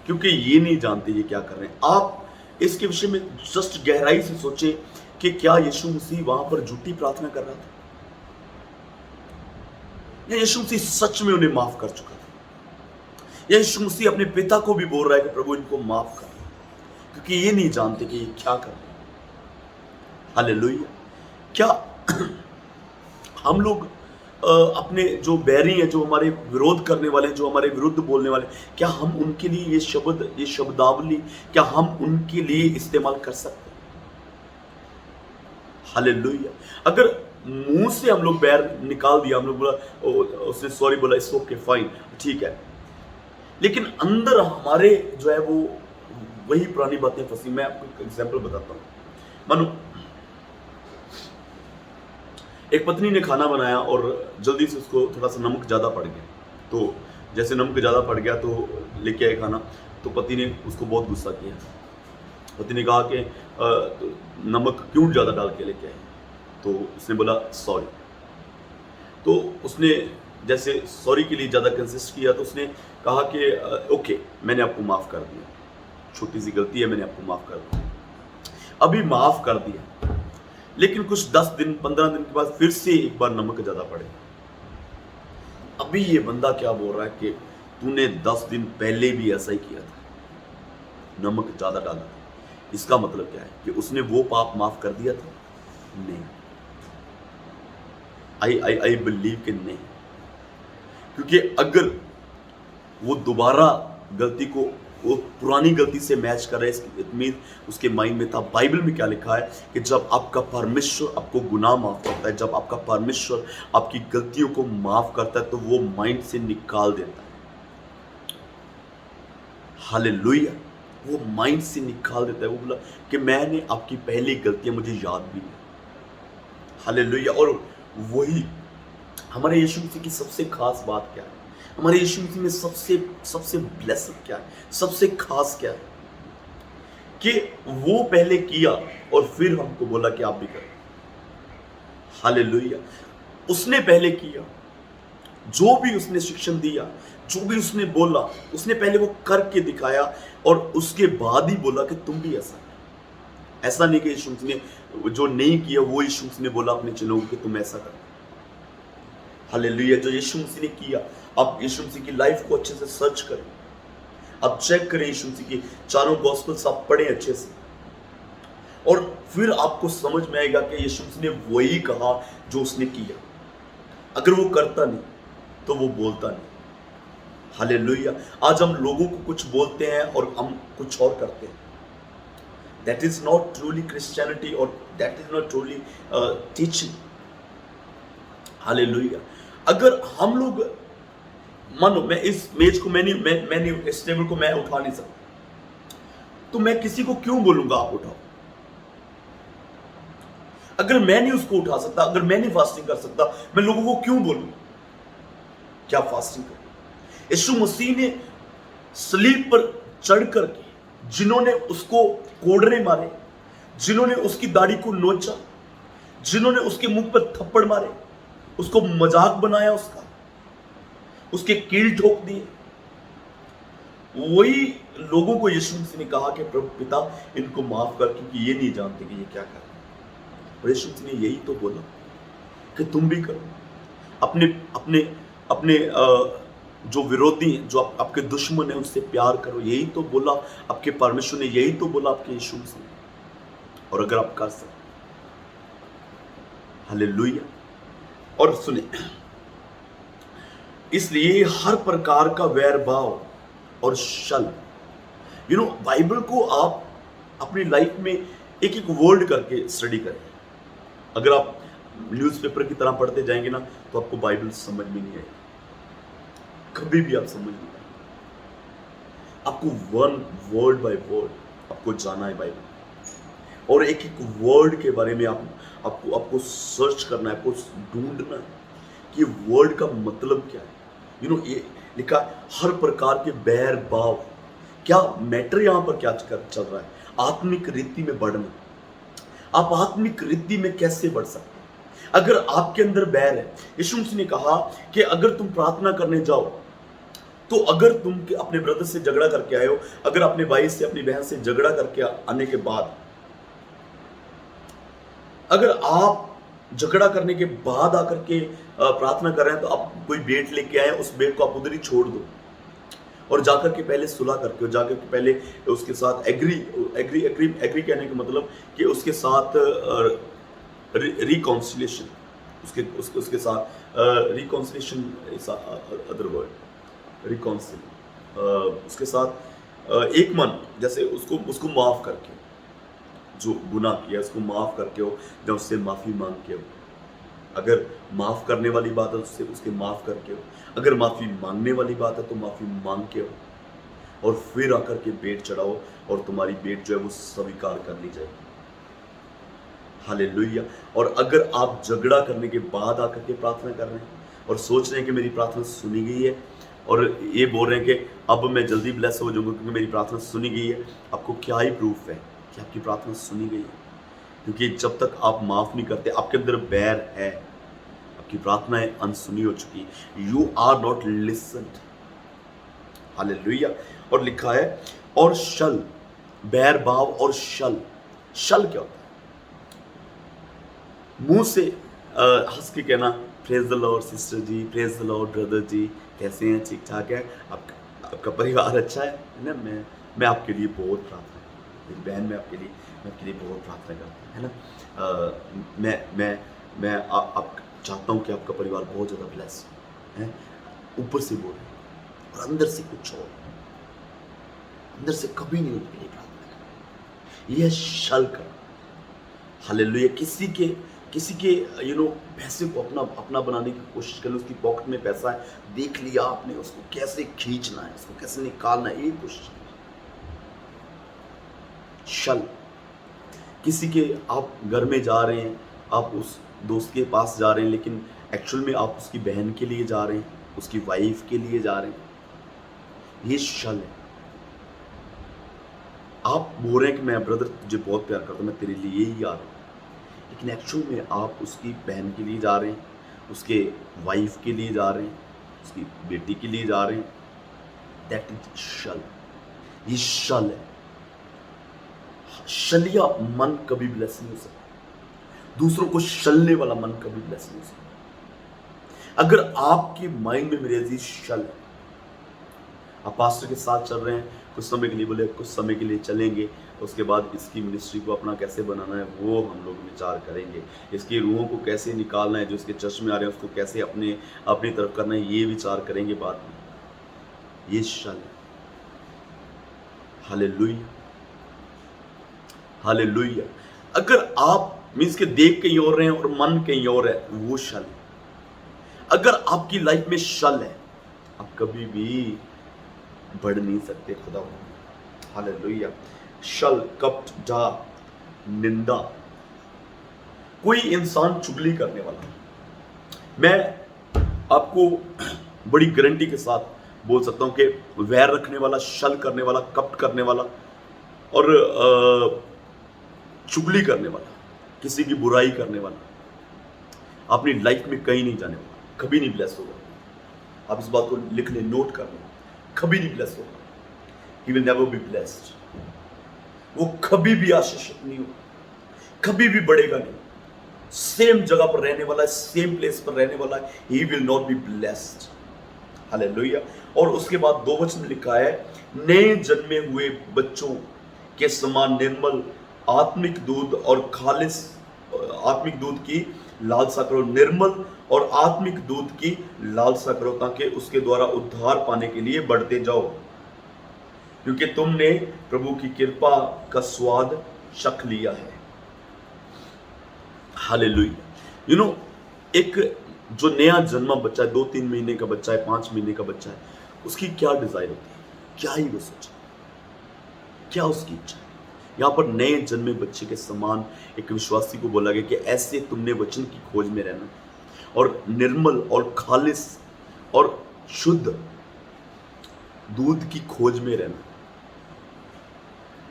क्योंकि ये नहीं जानते ये क्या कर रहे हैं। आप इसके विषय में जस्ट गहराई से सोचें कि क्या यीशु मसीह वहां पर झूठी प्रार्थना कर रहा था, या यीशु मसीह सच में उन्हें माफ कर चुका था, या यीशु मसीह अपने पिता को भी बोल रहा है कि प्रभु इनको माफ कर, क्योंकि ये नहीं जानते कि ये क्या कर रहे हैं। हालेलुया। क्या हम लोग अपने जो बैरी हैं, जो हमारे विरोध करने वाले हैं, जो हमारे विरुद्ध बोलने वाले, क्या हम उनके लिए ये शब्दावली क्या हम उनके लिए इस्तेमाल कर सकते हैं? हालेलुया। अगर मुंह से हम लोग बैर निकाल दिया, हम लोग बोला, उसने सॉरी बोला, इट्स ओके, फाइन, ठीक है, लेकिन अंदर हमारे जो है वो वही पुरानी बातें फंसी। मैं आपको एक एग्जांपल बताता हूं। मानो एक पत्नी ने खाना बनाया और जल्दी से उसको थोड़ा सा नमक ज़्यादा पड़ गया, तो जैसे नमक ज़्यादा पड़ गया तो लेके आए खाना, तो पति ने उसको बहुत गुस्सा किया। पति ने कहा कि नमक क्यों ज़्यादा डाल के लेके आए, तो उसने बोला सॉरी। तो उसने जैसे सॉरी के लिए ज़्यादा कंसिस्ट किया, तो उसने कहा कि ओके, मैंने आपको माफ़ कर दिया, छोटी सी गलती है, मैंने आपको माफ़ कर दिया, अभी माफ़ कर दिया, लेकिन कुछ 10 दिन 15 दिन के बाद फिर से एक बार नमक ज़्यादा पड़े। अभी ये बंदा क्या बोल रहा है कि तूने 10 दिन पहले भी ऐसा ही किया था, नमक ज़्यादा डाला था। इसका मतलब क्या है कि उसने वो पाप माफ कर दिया था? नहीं। आई बिलीव कि नहीं, क्योंकि अगर वो दोबारा गलती को वो पुरानी गलती से मैच कर रहा है, इट मीन उसके माइंड में था। बाइबल में क्या लिखा है कि जब आपका परमेश्वर आपको गुनाह माफ करता है, जब आपका परमेश्वर आपकी गलतियों को माफ करता है, तो वो माइंड से निकाल देता है। हालेलुया। वो माइंड से निकाल देता है। वो बोला कि मैंने आपकी पहली गलतियां मुझे याद भी नहीं। हालेलुया। और वही हमारे यीशु मसीह की सबसे खास बात क्या है? हमारे यीशु मसीह में सबसे सबसे ब्लेसिंग क्या है? सबसे खास क्या है? कि वो पहले किया और फिर हमको बोला कि आप भी करो। हालेलुया। उसने पहले किया, जो भी उसने शिक्षण दिया, जो भी उसने बोला, उसने पहले वो करके दिखाया और उसके बाद ही बोला कि तुम भी ऐसा करो। ऐसा नहीं कि यीशु मसीह ने जो नहीं किया वो यीशु मसीह ने बोला अपने चेलों को कि तुम ऐसा करो। हालेलुया। जो यीशु मसीह ने किया, आप यीशु मसीह की लाइफ को अच्छे से सर्च करें, आप चेक करें यीशु मसीह की चारों गॉस्पेल्स आप पढ़ें अच्छे से, और फिर आपको समझ में आएगा कि यीशु मसीह ने वही कहा जो उसने किया। अगर वो करता नहीं तो वो बोलता नहीं। हालेलुया। आज हम लोगों को कुछ बोलते हैं और हम कुछ और करते हैं। That is not truly Christianity और that is not truly teaching. Hallelujah. अगर हम लोग, मानो मैं इस मेज को मैंने इस टेबल को मैं उठा नहीं सकता, तो मैं किसी को क्यों बोलूंगा आप उठाओ? अगर मैं नहीं उसको उठा सकता, अगर मैं नहीं फास्टिंग कर सकता, मैं लोगों को क्यों बोलूं क्या फास्टिंग करो? यीशु मसीह ने सलीब पर चढ़ करके जिन्होंने उसको कोड़ने मारे, जिन्होंने उसकी दाढ़ी को नोचा, जिन्होंने उसके मुंह पर थप्पड़ मारे, उसको मजाक बनाया, उसके कील ठोक दिए, वही लोगों को यीशु मसीह ने कहा कि प्रभु पिता इनको माफ कर, क्योंकि ये नहीं जानते कि ये क्या कर रहे हैं। और यीशु मसीह ने यही तो बोला कि तुम भी करो। अपने अपने अपने जो विरोधी हैं, जो आपके दुश्मन हैं, उनसे प्यार करो। यही तो बोला आपके परमेश्वर ने, यही तो बोला आपके यीशु मसीह। और अगर आप कर सकते, हालेलुया। और सुने, इसलिए हर प्रकार का वैर भाव और छल, बाइबल को आप अपनी लाइफ में एक एक वर्ड करके स्टडी करें। अगर आप न्यूज़पेपर की तरह पढ़ते जाएंगे ना, तो आपको बाइबल समझ में नहीं आएगी, कभी भी आप समझ नहीं आएगी। आपको वन वर्ड बाय वर्ड आपको जाना है बाइबल, और एक एक वर्ड के बारे में आपको सर्च करना है, आपको ढूंढना है कि वर्ड का मतलब क्या है। ये लिखा हर प्रकार के बैर भाव। क्या मैटर यहां पर क्या चल रहा है? आत्मिक रीति में बढ़ना। आप आत्मिक रीति में कैसे बढ़ सकते हैं अगर आपके अंदर बैर है? यीशु मसीह ने कहा कि अगर तुम प्रार्थना करने जाओ, तो अगर तुम अपने ब्रदर से झगड़ा करके आए हो, अगर अपने भाई से अपनी बहन से झगड़ा करके आने के बाद, अगर आप झगड़ा करने के बाद आकर के प्रार्थना कर रहे हैं, तो आप कोई बेट लेके आए, उस बेट को आप उधर ही छोड़ दो और जाकर के पहले सुलह करके, जाकर के पहले उसके साथ एग्री कहने का मतलब कि उसके साथ रिकॉन्सिलेशन, उसके साथ रिकॉन्सिलेशन इज अदर वर्ड, रिकॉन्सिल, उसके साथ एक मन, जैसे उसको माफ करके, जो गुनाह किया उसको माफ करके हो, जब उससे माफी मांग के हो। अगर माफ करने वाली बात है उससे उसके माफ करके हो, अगर माफी मांगने वाली बात है तो माफी मांग के हो, और फिर आकर के बेट चढ़ाओ और तुम्हारी बेट जो है वो स्वीकार कर ली जाएगी। हालेलुया। और अगर आप झगड़ा करने के बाद आकर के प्रार्थना कर रहे हैं और सोच रहे हैं कि मेरी प्रार्थना सुनी गई है, और ये बोल रहे हैं कि अब मैं जल्दी ब्लेस हो जाऊंगा क्योंकि मेरी प्रार्थना सुनी गई है, आपको क्या ही प्रूफ है कि आपकी प्रार्थना सुनी गई है? क्योंकि जब तक आप माफ नहीं करते, आपके अंदर बैर है, आपकी प्रार्थनाएं अनसुनी हो चुकी, you are not listened. Hallelujah. और लिखा है और छल, बैर भाव और छल। छल क्या होता है? मुंह से हंस के कहना, praise the lord sister ji, praise the lord brother ji, कैसे हैं? ठीक ठाक है? आपका परिवार अच्छा है ना? मैं आपके लिए बहुत प्रार्थना, मेरी बहन मैं आपके लिए बहुत प्रार्थना करती है ना। मैं आप चाहता हूँ कि आपका परिवार बहुत ज़्यादा ब्लेस है। ऊपर से बोल रहे और अंदर से कुछ और, अंदर से कभी नहीं उनके लिए प्रार्थना करना। यह छल कर। हालेलुया। किसी के पैसे को अपना बनाने की कोशिश कर लो, उसकी पॉकेट में पैसा है, देख लिया आपने, उसको कैसे खींचना है, उसको कैसे निकालना है, ये कोशिश। शल। किसी के आप घर में जा रहे हैं, आप उस दोस्त के पास जा रहे हैं, लेकिन एक्चुअल में आप उसकी बहन के लिए जा रहे हैं, उसकी वाइफ के लिए जा रहे हैं, ये शल है। आप बोल रहे हैं कि मैं ब्रदर तुझे बहुत प्यार करता हूं, मैं तेरे लिए ही आ रहा हूं, लेकिन एक्चुअल में आप उसकी बहन के लिए जा रहे हैं, उसके वाइफ के लिए जा रहे हैं, उसकी बेटी के लिए जा रहे हैं। दैट इज शल। ये शल है। शलिया मन कभी ब्लेस नहीं हो सकता। दूसरों को शलने वाला मन कभी ब्लेस नहीं हो सकता। अगर आपके माइंड में मेरे अजीज शल है, आप पास्टर के साथ चल रहे हैं, कुछ समय के लिए बोले कुछ समय के लिए चलेंगे, उसके बाद इसकी मिनिस्ट्री को अपना कैसे बनाना है वो हम लोग विचार करेंगे, इसकी रूहों को कैसे निकालना है, जो इसके चर्च में आ रहे हैं उसको कैसे अपनी तरफ करना है, ये विचार करेंगे बाद में। ये शल है। Hallelujah, hallelujah. अगर आप मीन्स के देख कहीं और रहे हैं और मन कहीं और है, वो शल है। अगर आपकी लाइफ में शल है, आप कभी भी बढ़ नहीं सकते खुदा। हालेलुया। शल, कपट, डा, निंदा। कोई इंसान चुगली करने वाला, मैं आपको बड़ी गारंटी के साथ बोल सकता हूं कि वैर रखने वाला, शल करने वाला, कपट करने वाला और चुगली करने वाला, किसी की बुराई करने वाला अपनी लाइफ में कहीं नहीं जाने वाला, कभी नहीं ब्लेस होगा। आप इस बात को लिख लें, नोट कर लें, कभी नहीं ब्लेस होगा। He will never be blessed. वो कभी भी आशीषित नहीं होगा, कभी भी बढ़ेगा नहीं। सेम जगह पर रहने वाला है, सेम प्लेस पर रहने वाला है। He will not be blessed. Hallelujah. और उसके बाद 2 वचन लिखा है, नए जन्मे हुए बच्चों के समान निर्मल आत्मिक दूध और खालिस आत्मिक दूध की लालसा करो। निर्मल और आत्मिक दूध की लालसा करो, ताकि उसके द्वारा उद्धार पाने के लिए बढ़ते जाओ, क्योंकि तुमने प्रभु की कृपा का स्वाद चख लिया है। हालेलुया। यू नो, एक जो नया जन्मा बच्चा है, 2-3 महीने का बच्चा है, 5 महीने का बच्चा है, उसकी क्या डिजायर होती है, क्या ही वो सोचे, क्या उसकी इच्छा है। यहाँ पर नए जन्मे बच्चे के समान एक विश्वासी को बोला गया कि ऐसे तुमने वचन की खोज में रहना और निर्मल और खालिस और शुद्ध दूध की खोज में रहना।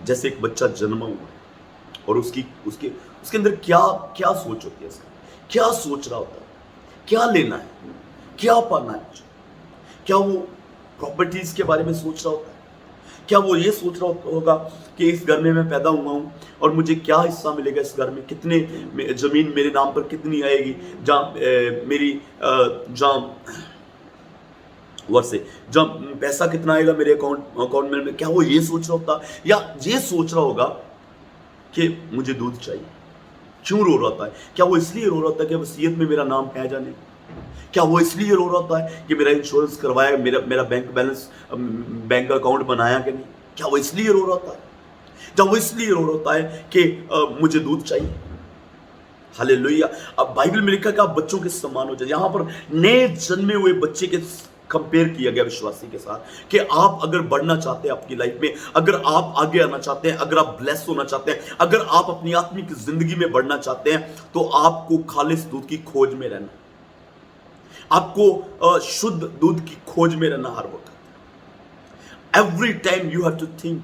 जैसे एक बच्चा जन्मा हुआ है और उसके अंदर क्या क्या सोच होती है, इसका क्या सोच रहा होता है, क्या लेना है, क्या पाना है, क्या वो प्रॉपर्टीज के बारे में सोच रहा होता है, क्या वो ये सोच रहा होगा कि इस घर में मैं पैदा हुआ हूं और मुझे क्या हिस्सा मिलेगा इस घर में, कितने जमीन मेरे नाम पर कितनी आएगी, जहां मेरी जहां वर्षे जब पैसा कितना आएगा मेरे अकाउंट में, क्या वो ये सोच रहा होता, या ये सोच रहा होगा कि मुझे दूध चाहिए। क्यों रो रहा है? क्या वो इसलिए रो रहा था कि वसीयत में मेरा नाम है या नहीं? क्या वो इसलिए रो रहा है कि मेरा इंश्योरेंस करवाया, मेरा बैंक बैलेंस, बैंक अकाउंट बनाया कि नहीं? क्या वो इसलिए रो रहा है? क्या वो इसलिए रो रहा है कि मुझे दूध चाहिए? हालेलुया। अब बाइबल में लिखा कि आप बच्चों के समान हो जाए। यहां पर नए जन्मे हुए बच्चे के कंपेयर किया गया विश्वासी के साथ कि आप अगर बढ़ना चाहते हैं आपकी लाइफ में, अगर आप आगे आना चाहते हैं, अगर आप ब्लेस होना चाहते हैं, अगर आप अपनी आत्मिक जिंदगी में बढ़ना चाहते हैं, तो आपको खालिस दूध की खोज में रहना, आपको शुद्ध दूध की खोज में रहना हर वक्त। Every time you have to think,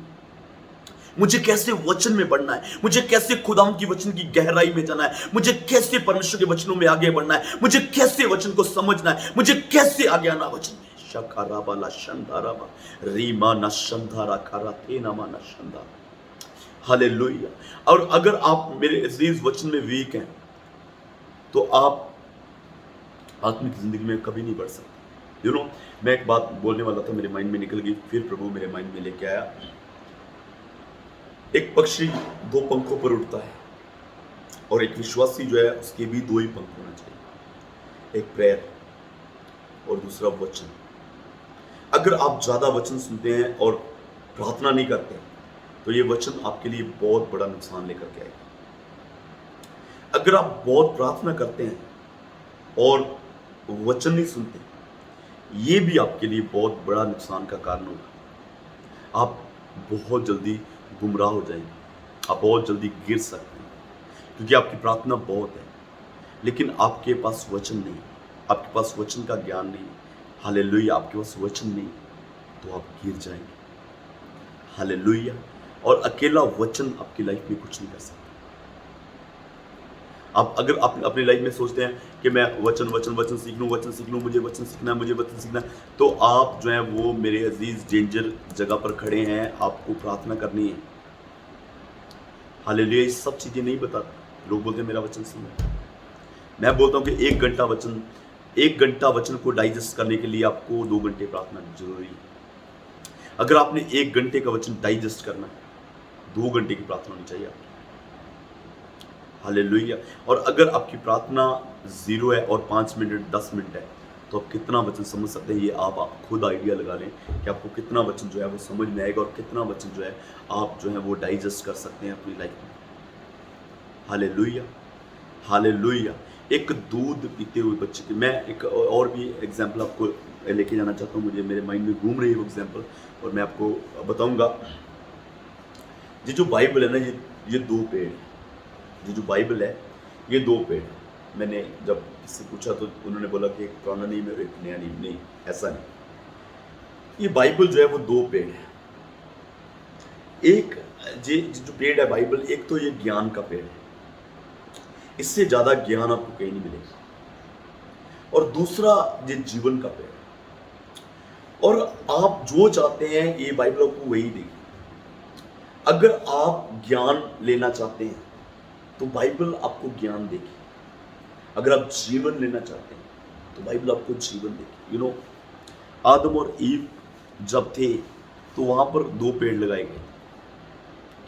मुझे कैसे वचन में बढ़ना है, मुझे कैसे खुदाम की वचन की गहराई में जाना है, मुझे कैसे परमेश्वर के वचनों में आगे बढ़ना है, मुझे कैसे वचन को समझना है, मुझे कैसे आगे आना वचन में। शकाराबा ला शंदाराबा रीमा ना शंदारा खारा तेना माना शंदा। हालेलुया। और अगर आप मेरे अजीज वचन में वीक हैं, तो आप आत्मिक जिंदगी में कभी नहीं बढ़ सकते। यू नो, मैं एक बात बोलने वाला था, मेरे माइंड में निकल गई, फिर प्रभु मेरे माइंड में लेके आया। एक पक्षी 2 पंखों पर उड़ता है और एक विश्वासी जो है उसके भी 2 ही पंख होना चाहिए, एक प्रेयर और दूसरा वचन। अगर आप ज्यादा वचन सुनते हैं और प्रार्थना नहीं करते, तो ये वचन आपके लिए बहुत बड़ा नुकसान लेकर के आएगा। अगर आप बहुत प्रार्थना करते हैं और वचन नहीं सुनते, ये भी आपके लिए बहुत बड़ा नुकसान का कारण होगा। आप बहुत जल्दी गुमराह हो जाएंगे। आप बहुत जल्दी गिर सकते हैं, क्योंकि आपकी प्रार्थना बहुत है लेकिन आपके पास वचन नहीं, आपके पास वचन का ज्ञान नहीं। हालेलुया, आपके पास वचन नहीं तो आप गिर जाएंगे। हालेलुया। और अकेला वचन आपकी लाइफ में कुछ नहीं कर सकता। आप अगर आप अपनी लाइफ में सोचते हैं कि मैं वचन वचन वचन सीख लूँ, मुझे वचन सीखना है, मुझे वचन सीखना है, तो आप जो है वो मेरे अजीज डेंजर जगह पर खड़े हैं। आपको प्रार्थना करनी है। हालेलुया। ये सब चीज़ें नहीं बताते। लोग बोलते हैं मेरा वचन सुनो। मैं बोलता हूँ कि 1 घंटा वचन को डाइजेस्ट करने के लिए आपको 2 घंटे प्रार्थना जरूरी है। अगर आपने 1 घंटे का वचन डाइजेस्ट करना है, 2 घंटे की प्रार्थना होनी चाहिए आपकी। हालेलुया। और अगर आपकी प्रार्थना 0 है और 5 मिनट 10 मिनट है तो आप कितना वचन समझ सकते हैं। ये आप खुद आइडिया लगा लें कि आपको कितना वचन जो है वो समझ में आएगा और कितना वचन जो है आप जो है वो डाइजेस्ट कर सकते हैं अपनी लाइफ में। हालेलुया। हालेलुया। एक दूध पीते हुए बच्चे की मैं एक और भी एग्जाम्पल आपको लेके जाना चाहता हूँ। मुझे मेरे माइंड में घूम रही है वो एग्जाम्पल और मैं आपको बताऊंगा। ये जो बाइबल है ना, ये 2 पेड़ है। ये जो बाइबल है ये 2 पेड़ है। मैंने जब किससे पूछा तो उन्होंने बोला कि एक पुराना नीम है और एक नया नीम। नहीं, ऐसा नहीं। ये बाइबल जो है वो 2 पेड़ है। एक ये जो पेड़ है बाइबल, एक तो ये ज्ञान का पेड़ है, इससे ज्यादा ज्ञान आपको कहीं नहीं मिलेगा। और दूसरा ये जीवन का पेड़ है। और आप जो चाहते हैं ये बाइबल आपको वही देगी। अगर आप ज्ञान लेना चाहते हैं तो बाइबल आपको ज्ञान देगी। अगर आप जीवन लेना चाहते हैं तो बाइबल आपको जीवन देगी। आदम और ईव जब थे तो वहां पर 2 पेड़ लगाए गए।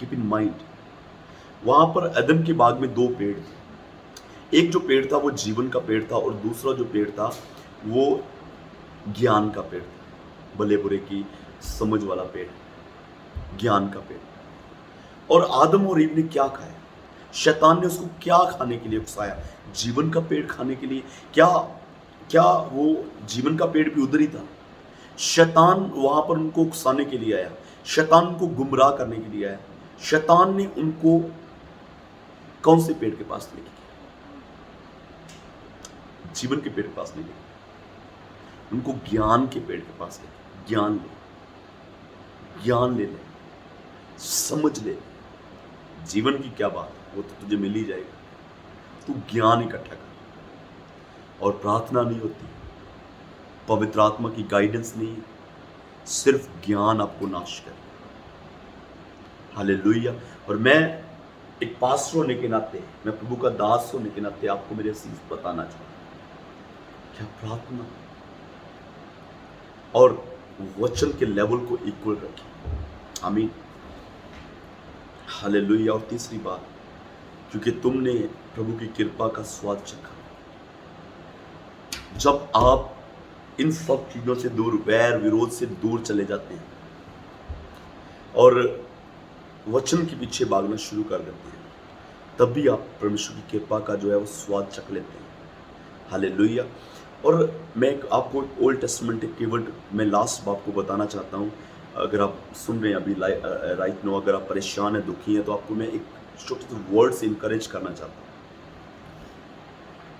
कीप इन माइंड, वहां पर अदम के बाग में 2 पेड़ थे। एक जो पेड़ था वो जीवन का पेड़ था और दूसरा जो पेड़ था वो ज्ञान का पेड़ था, भले बुरे की समझ वाला पेड़, ज्ञान का पेड़। और आदम और ईव ने क्या खाया? शैतान ने उसको क्या खाने के लिए उकसाया? जीवन का पेड़ खाने के लिए। क्या वो जीवन का पेड़ भी उधर ही था? शैतान वहां पर उनको उकसाने के लिए आया, शैतान उनको गुमराह करने के लिए आया। शैतान ने उनको कौन से पेड़ के पास लेके गया? जीवन के पेड़ के पास नहीं लेके गया, उनको ज्ञान के पेड़ के पास लेके। ज्ञान ले ले, समझ ले। जीवन की क्या बात है, वो तो तुझे मिल ही जाएगा। तू ज्ञान इकट्ठा कर। और प्रार्थना नहीं होती, पवित्र आत्मा की गाइडेंस नहीं है, सिर्फ ज्ञान आपको नाश करे। हालेलुया। और मैं एक पास्टर होने के नाते, मैं प्रभु का दास होने के नाते आपको मेरे असीस बताना चाहता हूं, क्या प्रार्थना और वचन के लेवल को इक्वल रखें। आमीन। हालेलुया। और तीसरी बात, क्योंकि तुमने प्रभु की कृपा का स्वाद चखा। जब आप इन सब चीजों से दूर, वैर विरोध से दूर चले जाते हैं और वचन के पीछे भागना शुरू कर देते हैं, तब भी आप परमेश्वर की कृपा का जो है वो स्वाद चख लेते हैं। हालेलुया। और मैं आपको ओल्ड टेस्टमेंट के वर्ड मैं लास्ट बात को बताना चाहता हूँ। अगर आप सुन रहे हैं अभी राइट नो, अगर आप परेशान हैं, दुखी हैं, तो आपको मैं एक छोटे से वर्ड से इंकरेज करना चाहता हूँ।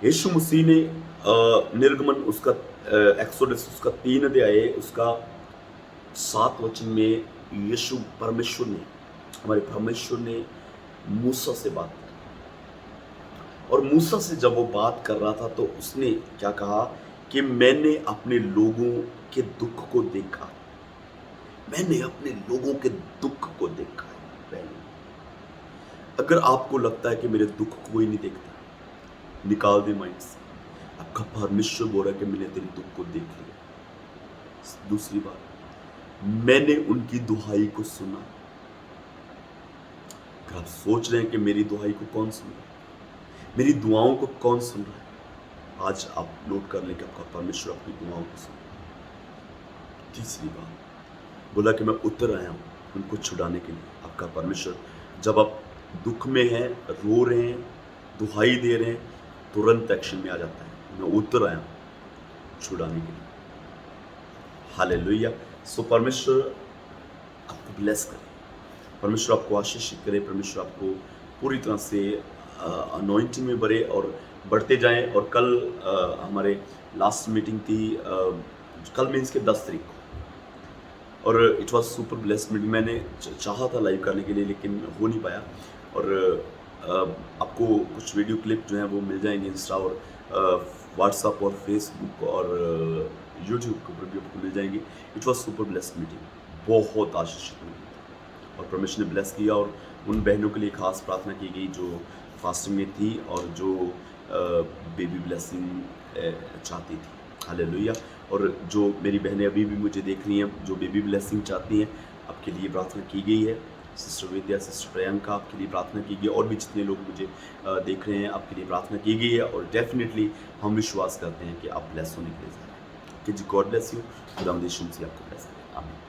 यीशु मसीह ने निर्गमन उसका एक्सोडस उसका 3 अध्याय उसका 7 वचन में यीशु परमेश्वर ने, हमारे परमेश्वर ने मूसा से बात की। और मूसा से जब वो बात कर रहा था तो उसने क्या कहा कि मैंने अपने लोगों के दुख को देखा। मैंने अपने लोगों के दुख को देखा है। अगर आपको लगता है कि मेरे दुख को कोई नहीं देखता, निकाल दे माइंड से। आपका परमेश्वर बोल रहा है कि मैंने तेरे दुख को देख लिया। दूसरी बात, मैंने उनकी दुहाई को सुना। अगर आप सोच रहे हैं कि मेरी दुहाई को कौन सुन रहा है, मेरी दुआओं को कौन सुन रहा है, आज आप नोट कर लें कि आपका परमेश्वर अपनी दुआओं को सुन रहा है। तीसरी बात, बोला कि मैं उतर आया हूं उनको छुड़ाने के लिए। आपका परमेश्वर जब आप दुख में हैं, रो रहे हैं, दुहाई दे रहे हैं, तुरंत एक्शन में आ जाता है। मैं उतर आया हूं छुड़ाने के लिए। हालेलुया। सो परमेश्वर आपको ब्लेस करे, परमेश्वर आपको आशीषित करे, परमेश्वर आपको पूरी तरह से अनॉइंटिंग में भरे और बढ़ते जाएं। और कल हमारे लास्ट मीटिंग थी, कल मीन्स के 10 तारीख को, और it was super blessed meeting. मैंने चाहा था लाइव करने के लिए लेकिन हो नहीं पाया। और आपको कुछ वीडियो क्लिप जो हैं वो मिल जाएंगे इंस्टा और व्हाट्सअप और फेसबुक और यूट्यूब के ऊपर भी आपको मिल जाएंगे। It was super blessed meeting, बहुत आशीषित मीटिंग, और परमेश्वर ने ब्लेस किया। और उन बहनों के लिए खास प्रार्थना की गई जो फास्टिंग में थी और जो बेबी ब्लेसिंग चाहती थी। हालेलुया। और जो मेरी बहनें अभी भी मुझे देख रही हैं जो बेबी ब्लेसिंग चाहती हैं, आपके लिए प्रार्थना की गई है। सिस्टर विद्या, सिस्टर प्रियंका, आपके लिए प्रार्थना की गई, और भी जितने लोग मुझे देख रहे हैं आपके लिए प्रार्थना की गई है। और डेफिनेटली हम विश्वास करते हैं कि आप ब्लेस होने के लिए जा रहे हैं। कि जी गॉड ब्लेस यू। खुदा यीशु मसीह आपको ब्लेस करे। आमीन।